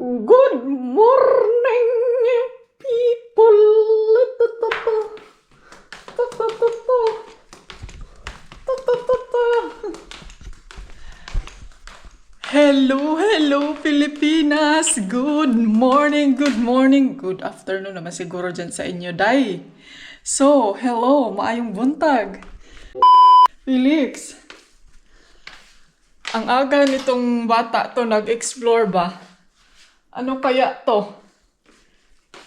Good morning, people. Hello, Pilipinas. Good morning, good afternoon naman siguro dyan sa inyo, day. So, hello, maayong buntag. Felix, ang aga nitong bata to nag-explore ba? Ano kaya to?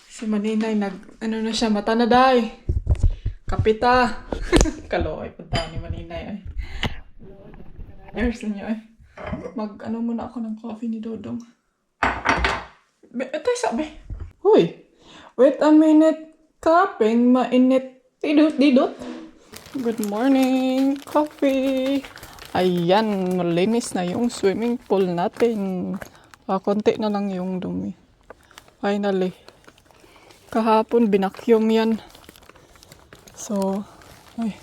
Si Maninay ano na siya, mata na day. Kapita. Kaloy, punta ni Maninay ay. Nurse niyo ay. Ano muna ako ng coffee ni Dodong. Ito sabi. Huy, wait a minute. Kapeng mainit. Didot. Good morning, coffee. Ayan, malinis na yung swimming pool natin. Konti na lang yung dumi. Finally. Kahapon, binakyum yan. So, ay,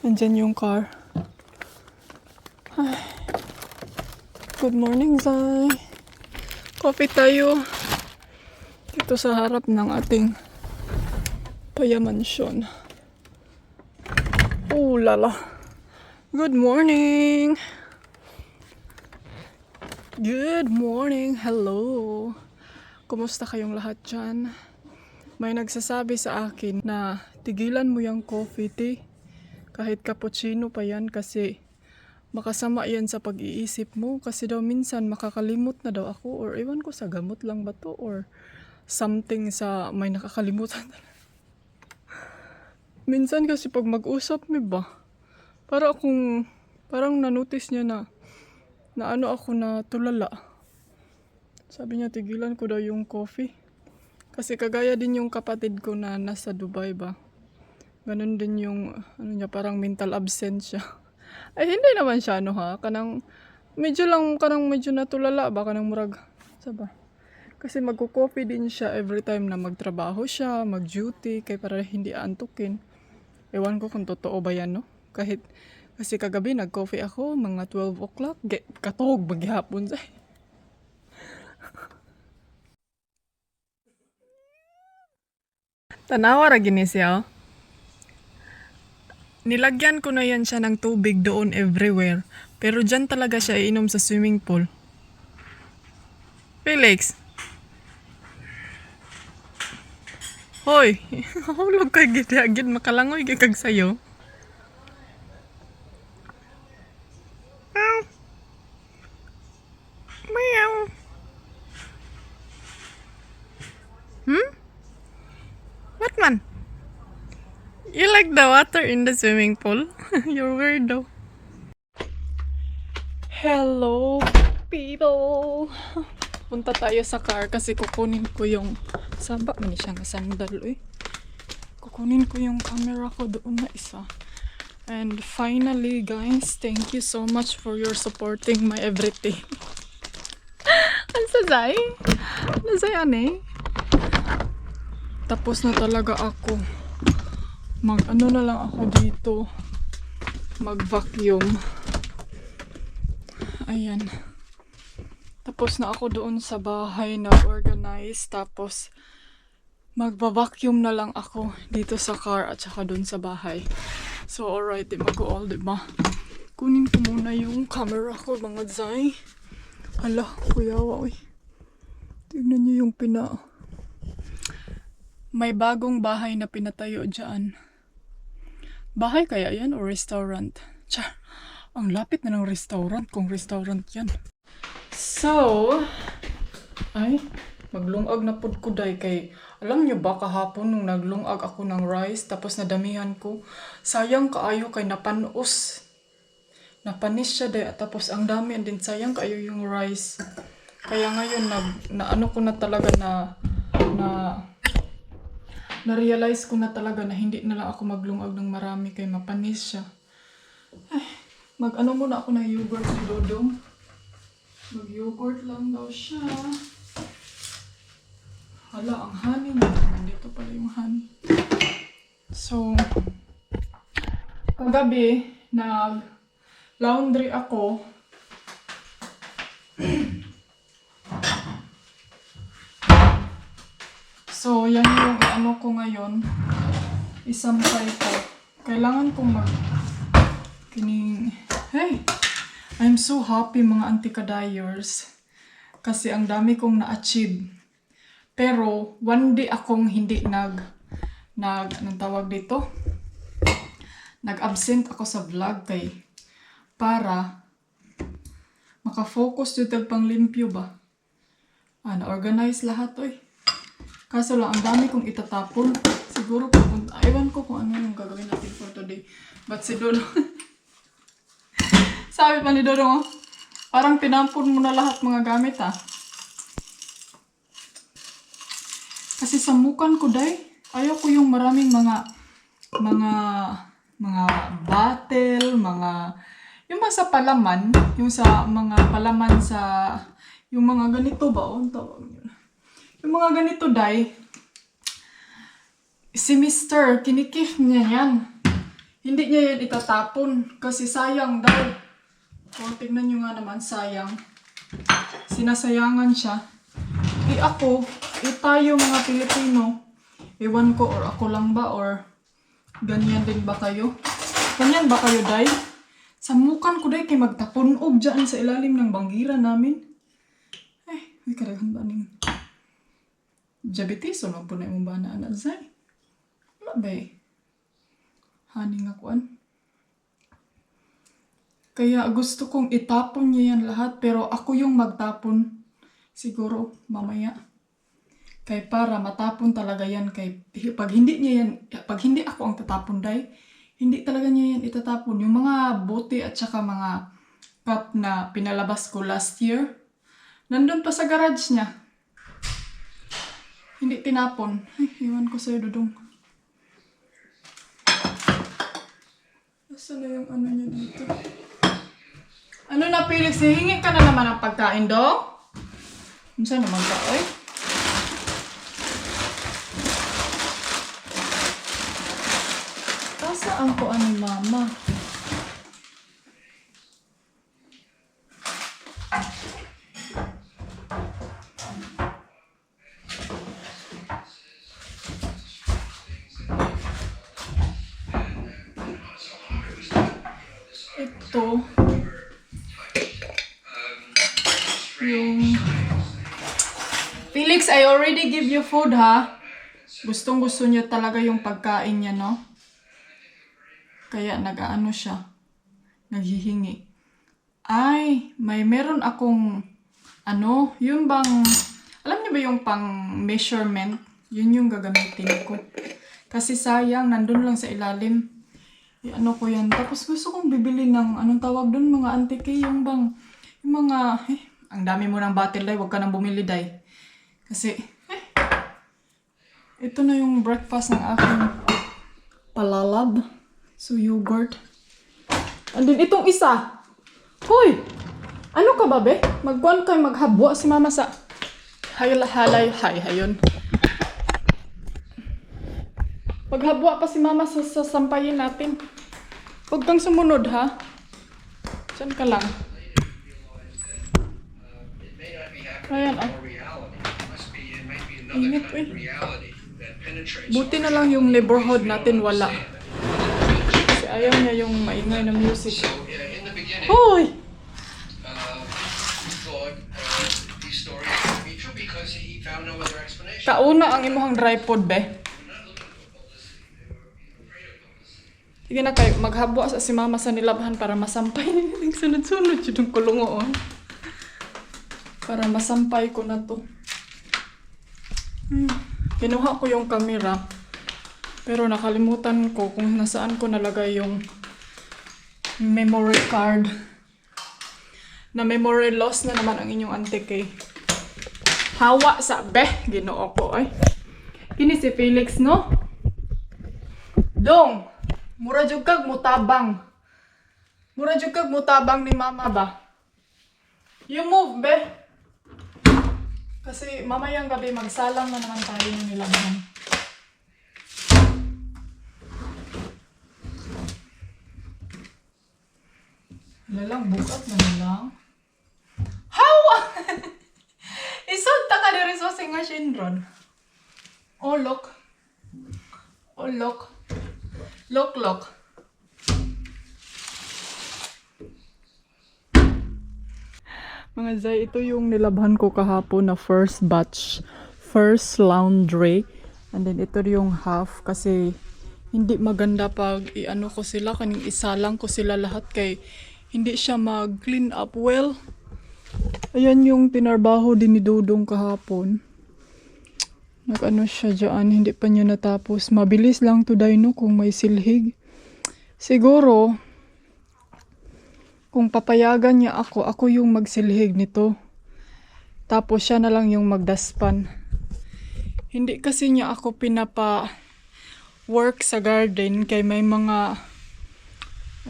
nandyan yung car. Ay. Good morning, Zay. Coffee tayo. Dito sa harap ng ating payamansyon. Oh, lala. Good morning. Good morning. Hello. Kumusta kayong lahat dyan? May nagsasabi sa akin na tigilan mo yung coffee tea. Kahit cappuccino pa yan kasi makasama yan sa pag-iisip mo. Kasi daw minsan makakalimot na daw ako or ewan ko sa gamot lang ba to or something sa may nakakalimutan. Minsan kasi pag mag-usap may ba? Parang na-notice niya na ano ako na tulala. Sabi niya tigilan ko daw yung coffee. Kasi kagaya din yung kapatid ko na nasa Dubai ba. Ganun din yung niya, parang mental absent siya. Ay hindi naman siya medyo natulala ba kanang murag. Saba. Kasi magko-coffee din siya every time na magtrabaho siya, mag-duty kay para hindi antukin. Ewan ko kung totoo ba yan, no? Kasi kagabi nag-coffee ako, mga 12 o'clock, katog, maghihapon sa. Tanawa ra gini siya, oh. Nilagyan ko na yan siya ng tubig doon everywhere. Pero dyan talaga siya iinom sa swimming pool. Felix! Hoy! Hulog kay gid makalangoy kag sayo. Meow. What man? You like the water in the swimming pool? You're weirdo. Hello, people! Punta tayo sa car kasi kukunin ko yung saba man siya nga sandal, eh. Kukunin ko yung camera ko doon na isa. And finally, guys, thank you so much for your supporting my everything. Ang sasay? Nasaya eh. Tapos na talaga ako. Ano na lang ako dito. Mag-vacuum. Ayan. Tapos na ako doon sa bahay na organize. Tapos magba-vacuum na lang ako dito sa car at saka doon sa bahay. So alright, di mag-all, diba? Kunin ko muna yung camera ko, mga zay. Hala, kuya, uy. Tignan niyo yung may bagong bahay na pinatayo dyan. Bahay kaya yan o restaurant? Tsa, ang lapit na ng restaurant kung restaurant yan. So, ay, maglungag na pod ko day kay, alam nyo ba kahapon nung naglungag ako ng rice tapos nadamihan ko, sayang kaayo kay napanos. Napanis siya day tapos ang dami din sayang kaayo yung rice. Kaya ngayon ano ko na talaga na-realize ko na talaga na hindi na lang ako maglungag ng marami kay mapanis siya. Ay, muna ako ng yogurt si Dodong. Mag-yogurt lang daw siya. Hala, ang honey niya. Dito pala yung honey. So, kagabi, nag-laundry ako. So, yan yung ano ko ngayon. Isampay ko. Kailangan kong Hey! I'm so happy mga anti-kadayers. Kasi ang dami kong na-achieve. Pero, one day akong hindi anong tawag dito? Nag-absent ako sa vlog para makafocus dito pang limpyo ba? Na-organize lahat Kaso lang, ang dami kong itatapon. Siguro ewan ko kung ano yung gagawin natin for today. But si Dodong, sabi pa ni Dodong, parang tinampon mo na lahat mga gamit Kasi samukan ko ayaw ko yung maraming mga bottle, yung mga sa palaman, yung sa mga palaman yung mga ganito ba? Tawag yun. Yung mga ganito si Mr. kinikif niya yan. Hindi niya yan itatapon kasi sayang daw. Tignan nyo nga naman, sayang. Sinasayangan siya. Tayo mga Pilipino, ewan ko or ako lang ba or ganyan din ba kayo? Ganyan ba kayo, Samukan ko kay magtapunog dyan sa ilalim ng banggira namin. May karaghan ba ning diabetes o lang po na yung ba na anak Wala ba Haning akuan. Kaya gusto kong itapon niya yan lahat pero ako yung magtapon. Siguro mamaya. Kay para matapon talaga yan pag hindi ako ang tatapon hindi talaga niya yan itatapon. Yung mga bote at saka mga cup na pinalabas ko last year, nandun pa sa garage niya. Hindi tinapon. Iwan ko sa'yo, Dodong. Nasaan na yung ano niya dito? Ano na, Felix? Hihingi ka na naman ng pagkain, Dong? Saan naman ka, Saan ko ni Mama? Ito. Yung Felix, I already give you food, ha? Gustong-gusto niya talaga yung pagkain niya, no? Kaya nag-aano siya. Naghihingi. Meron akong yun bang, alam niyo ba yung pang measurement? Yun yung gagamitin ko. Kasi sayang, nandun lang sa ilalim. Ko yan. Tapos gusto kong bibili ng, anong tawag dun, mga antike, yung mga, ang dami mo ng bottle, huwag ka nang bumili, Kasi, ito na yung breakfast ng aking palalab. So, yogurt. And then, itong isa. Hoy! Ano ka ba, be? Magkuhan kayo maghabwa si Mama sa hayon. Maghabwa pa si Mama sa sampayin natin. Huwag kang sumunod, ha? Diyan ka lang. Ayan, Init, Buti na lang yung neighborhood natin wala. Kasi ayaw niya yung maingay na music. Hoy! Kauna ang imuhang tripod, be. Sige na kayo, maghabwa sa si Mama sa nilabhan para masampay. Sunod-sunod yung kulungo, Para masampay ko na to. Kinuha ko yung camera. Pero nakalimutan ko kung nasaan ko nalagay yung memory card. Na memory loss na naman ang inyong antike. Hawa sa Ginoo ko Kini si Felix, no? Dong, mura jud kag mutabang. Mura jud kag mutabang ni Mama ba? You move, Kasi mamayang gabi magsalang na naman tayo ng nilabhan. Lalang, bukat na lang. Hawa! Isod ta ka diri sa sing machine ron. Oh, look. Oh, look. Look, look. Mga Zay, ito yung nilabhan ko kahapon na first batch. First laundry. And then ito yung half kasi hindi maganda pag i-ano ko sila. Kaning isa lang ko sila lahat kay hindi siya mag-clean up well. Ayan yung tinarbaho din ni Dudong kahapon. Nag-ano siya dyan, hindi pa niya natapos. Mabilis lang to no kung may silhig. Siguro, kung papayagan niya ako yung magsilhig nito. Tapos siya na lang yung magdaspan. Hindi kasi niya ako work sa garden kay may mga,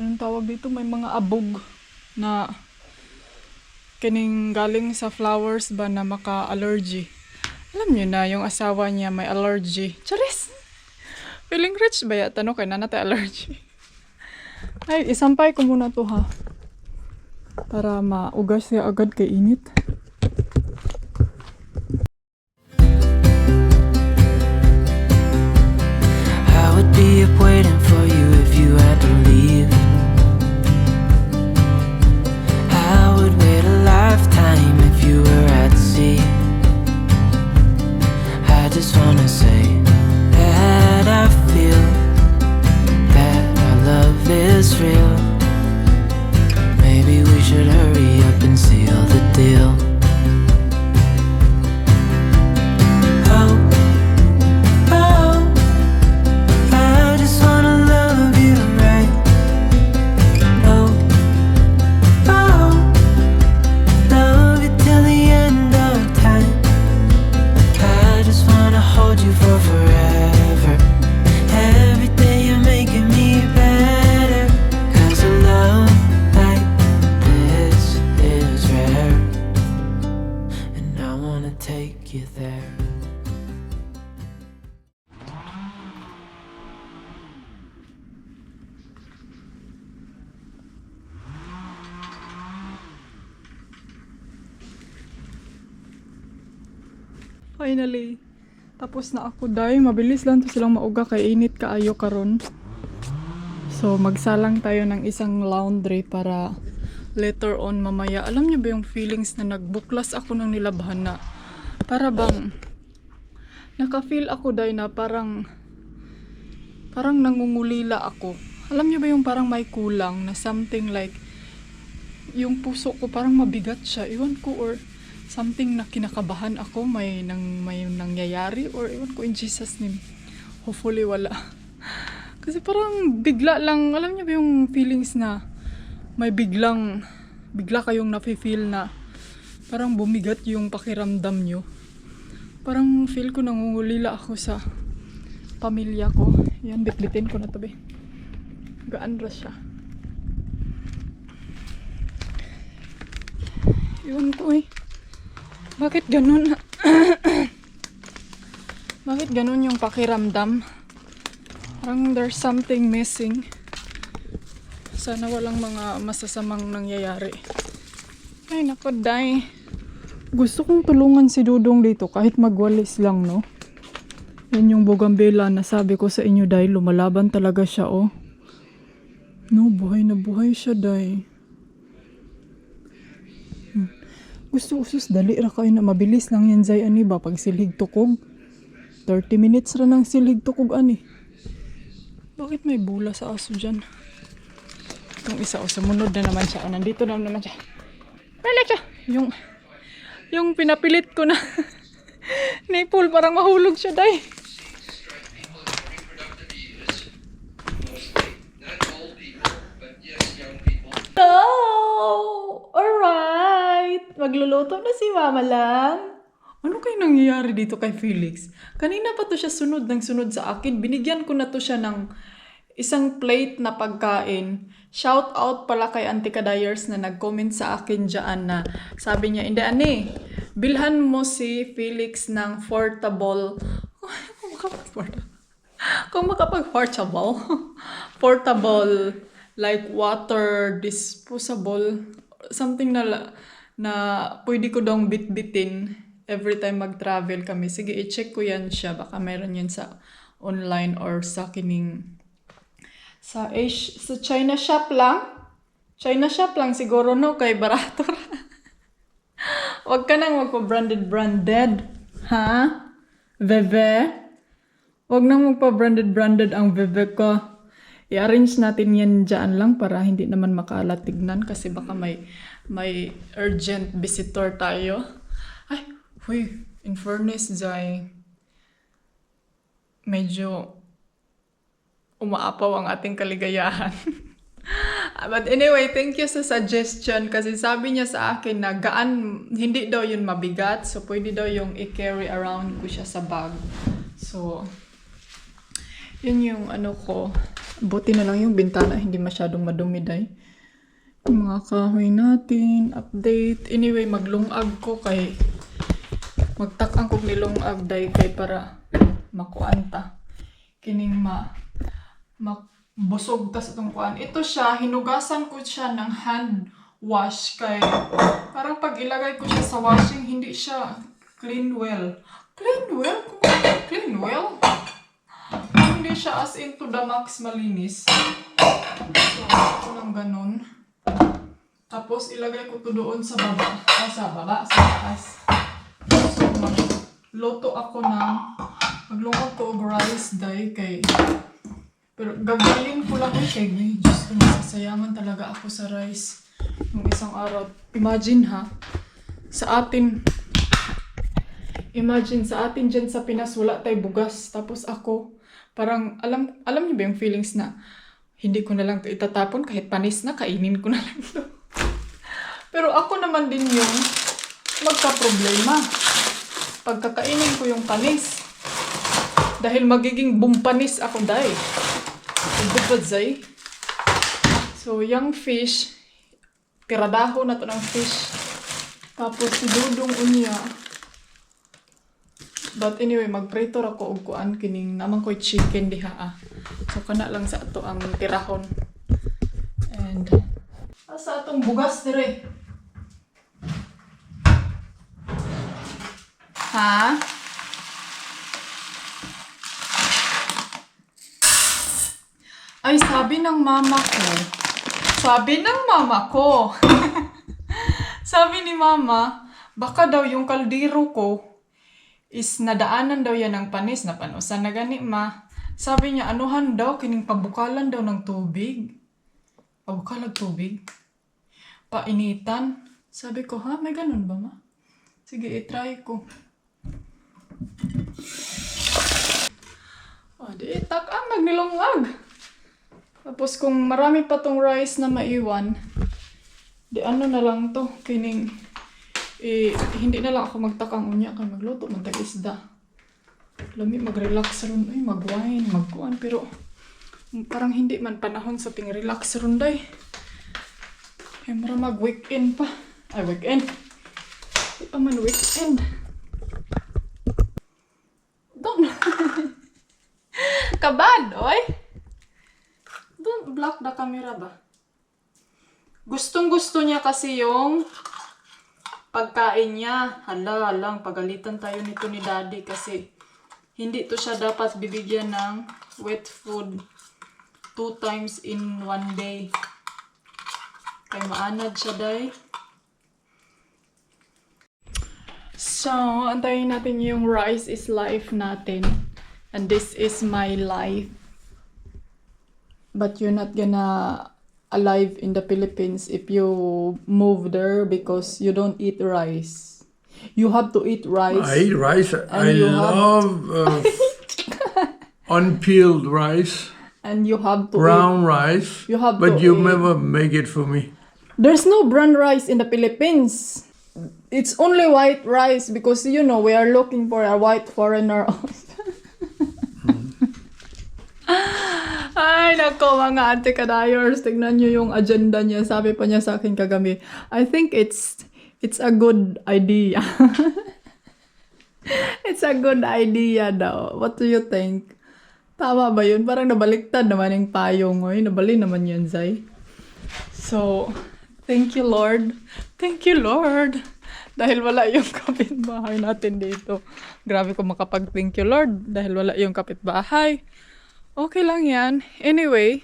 anong tawag dito, may mga abog na kining galing sa flowers ba na maka-allergy. Alam niyo na, yung asawa niya may allergy. Charis! Feeling rich ba yata, no? Kaya na natin allergy. Ay, isampay ko muna to ha. Para maugas siya agad kay init. I would be up waiting for you if you had to leave. I would wait a lifetime if you were at sea. I just wanna say that I feel that our love is real. Maybe we should hurry up and seal the deal. Oh, oh, I just wanna love you right. Oh, oh, love you till the end of time. I just wanna hold you for forever. Every day you're making me better. 'Cause a love like this is rare, and I wanna take you there. Finally, tapos na ako day. Mabilis lang to silang mauga kay init kaayo karon. So magsalang tayo ng isang laundry para later on mamaya. Alam niyo ba yung feelings na nagbuklas ako ng nilabhan na para bang naka-feel ako day na parang nangungulila ako. Alam niyo ba yung parang may kulang na something like yung puso ko parang mabigat siya. Iwan ko or something na kinakabahan ako, may nangyayari or ewan ko in Jesus name. Hopefully wala. Kasi parang bigla lang, alam niyo ba yung feelings na may bigla kayong nafe-feel na parang bumigat yung pakiramdam nyo. Parang feel ko nangungulila ako sa pamilya ko. Yan, bitbitin ko na to be. Gaandra siya. Iwan ko eh. Bakit ganun? Bakit ganun yung pakiramdam? Parang there's something missing. Sana walang mga masasamang nangyayari. Ay, naku, day. Gusto kong tulungan si Dudong dito kahit magwalis lang, no? Yan yung bougainvillea na sabi ko sa inyo, day. Lumalaban talaga siya, oh. No, buhay na buhay siya, day. Gusto usus dali ra kayo na mabilis lang yan zay ani ba pag silhig tukog 30 minutes ra nang silhig tukog ani. Bakit may bula sa aso dyan? Yung isa o sumunod na naman siya. O, nandito na naman siya. Balik siya. Yung pinapilit ko na nipple parang mahulog siya day. Oh, alright. Magluluto na si Mama lang. Ano kayo nangyayari dito kay Felix? Kanina pa to siya sunod ng sunod sa akin. Binigyan ko na to siya ng isang plate na pagkain. Shout out pala kay Auntie Kadayers na nag-comment sa akin dyan na sabi niya, hindi ani, bilhan mo si Felix ng portable. Kung makapag-portable. Portable, like water disposable. Something na pwede ko daw bitbitin every time mag-travel kami. Sige, i-check ko yan siya. Baka meron yan sa online or sa kining sa China shop lang. China shop lang siguro no kay barato ra. Wag ka nang magpa-branded. Ha? Veve? Wag nang magpa-branded ang Veve ko. I-arrange natin yan dyan lang para hindi naman makalat tignan kasi baka may urgent visitor tayo. Ay, huy, in fairness, Zay, medyo umaapaw ang ating kaligayahan. But anyway, thank you sa suggestion kasi sabi niya sa akin na gaan, hindi daw yun mabigat. So, pwede daw yung i-carry around ko siya sa bag. So, yun yung ano ko. Buti na lang yung bintana, hindi masyadong madumi day. Yung mga kahoy natin, update. Anyway, maglungag ko kay magtakang kong nilungag day kay para makuanta. Kining busog tas itong kuan. Ito siya, hinugasan ko siya ng hand wash kay parang pag ilagay ko siya sa washing, hindi siya clean well. Clean well? Clean well? Hindi siya as in to the max malinis. So, ito lang ganun. Tapos, ilagay ko to doon sa baba. Sa taas. So, magluto ako ng maglungag ko og rice day kay pero gagaling ko lang kay Diyos ko, nasasayangan talaga ako sa rice ng isang araw. Imagine sa atin dyan sa Pinas wala tayo bugas. Tapos ako, parang alam niyo ba yung feelings na hindi ko na lang ito itatapon kahit panis na, kainin ko na lang ito. Pero ako naman din yung magka-problema. Pagkakainin ko yung panis. Dahil magiging bumpanis ako dahil. So, yung fish, tiradaho na to ng fish. Tapos, sidudong unya. But anyway, magprito ako og kuan kining naman ko'y chicken diha. So, kana lang sa ato ang tirahon. And, sa atong bugas dire. Ha? Ay, sabi ng mama ko. Sabi ni mama, baka daw yung kaldero ko is nadaanan daw yan ng panis na panusan na gani ma. Sabi niya, anuhan daw, kining pabukalan daw ng tubig. Pabukalag tubig? Painitan? Sabi ko, ha? May ganun ba ma? Sige, itry ko. O, di itak ang nagnilungag. Tapos kung marami pa tong rice na maiwan, di ano na lang to, kining, hindi na lang ako magtakang unya kay magluto, magtag-isda. Lami, mag-relax ron, mag-wine, mag-kuan, pero parang hindi man panahon sa ting-relax ron day. Kaya mara mag-weekend pa. Ay, weekend. Di pa man weekend. Don't. Kabad, oy. Don't block the camera ba? Gustong-gusto niya kasi yung pagkain niya. Hala, pagalitan tayo nito ni Daddy kasi hindi to siya dapat bibigyan ng wet food 2 times in 1 day. Kaya maanad siya, day. So, antayin natin yung rice is life natin. And this is my life. But you're not gonna alive in the Philippines if you move there because you don't eat rice. You have to eat rice. I eat rice. I love unpeeled rice. And you have to brown rice. You have but to you eat. never make it for me. There's no brown rice in the Philippines. It's only white rice because, you know, we are looking for a white foreigner. Ay, nako mga ate kadayers. Tignan nyo yung agenda niya. Sabi pa niya sa akin kagabi, I think it's a good idea. It's a good idea daw. What do you think? Tama ba yun? Parang nabaliktad naman yung payong. Oy, nabali naman yun, Zay. So, thank you, Lord. Thank you, Lord. Dahil wala yung kapitbahay natin dito. Grabe ko makapag-thank you, Lord. Dahil wala yung kapitbahay. Okay lang yan. Anyway,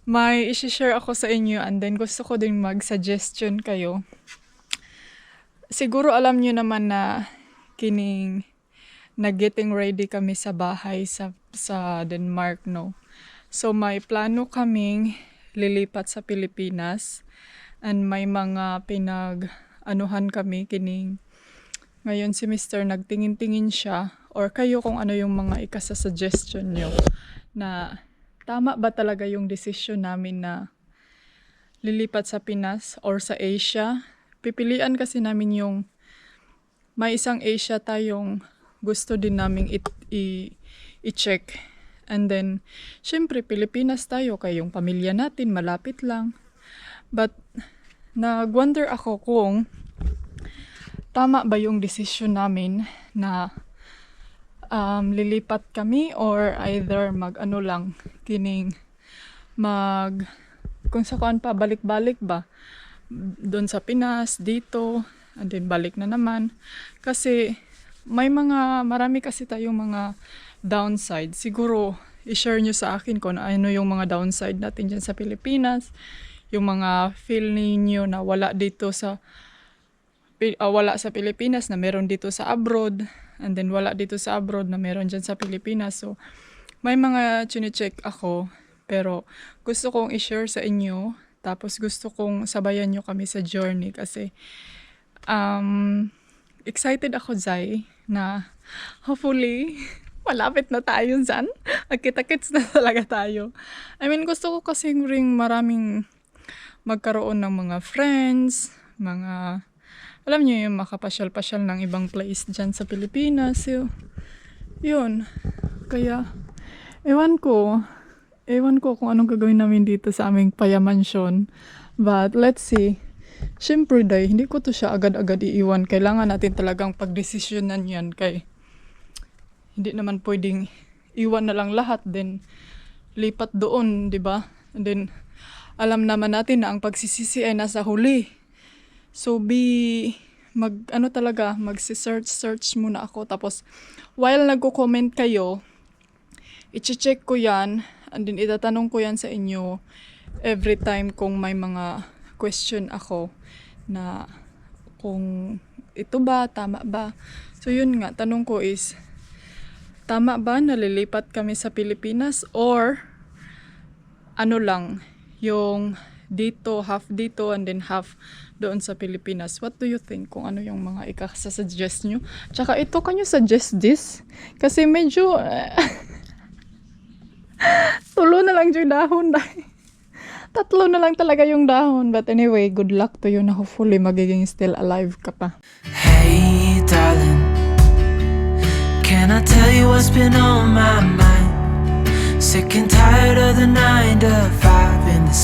may isi-share ako sa inyo and then gusto ko din mag-suggestion kayo. Siguro alam nyo naman na kining getting ready kami sa bahay sa Denmark, no? So may plano kaming lilipat sa Pilipinas and may mga pinag-anuhan kami kining ngayon si Mr. nagtingin-tingin siya or kayo kung ano yung mga ikasa-suggestion nyo na tama ba talaga yung desisyon namin na lilipat sa Pinas or sa Asia. Pipilian kasi namin yung may isang Asia tayong gusto din naming i-check. And then, syempre, Pilipinas tayo, kayong pamilya natin, malapit lang. But, nag-wonder ako kung tama ba yung desisyon namin na lilipat kami or either mag-ano lang, kung saan pa, balik-balik ba? Doon sa Pinas, dito, and then balik na naman. Kasi marami kasi tayong mga downside. Siguro, i-share nyo sa akin kung ano yung mga downside natin dyan sa Pilipinas. Yung mga feel ninyo na wala sa Pilipinas na meron dito sa abroad. And then wala dito sa abroad na meron dyan sa Pilipinas. So, may mga chine-check ako. Pero gusto kong i-share sa inyo. Tapos gusto kong sabayan nyo kami sa journey kasi excited ako, Zai, na hopefully malapit na tayo dyan. Agkita-kits na talaga tayo. I mean, gusto ko kasi ring maraming magkaroon ng mga friends, alam nyo yung makapasyal-pasyal ng ibang place dyan sa Pilipinas. Yun. Kaya, ewan ko kung anong gagawin namin dito sa aming payamansyon. But, let's see. Siyempre, hindi ko to siya agad-agad iiwan. Kailangan natin talagang pagdesisyonan yan kay hindi naman pwedeng iwan na lang lahat then lipat doon, di ba? And then, alam naman natin na ang pagsisisi ay nasa huli. So, magsi-search muna ako. Tapos, while nagko-comment kayo, i-check ko yan. And then, itatanong ko yan sa inyo every time kung may mga question ako na kung ito ba, tama ba. So, yun nga, tanong ko is, tama ba na lilipat kami sa Pilipinas or ano lang, yung dito, half dito, and then half doon sa Pilipinas. What do you think? Kung ano yung mga ikasasuggest nyo? Tsaka ito, can you suggest this? Kasi medyo tulo na lang yung dahon. Tatlo na lang talaga yung dahon. But anyway, good luck to you na hopefully magiging still alive ka pa. Hey, darling, can I tell you what's been on my mind? Sick and tired of the 9 to 5 and the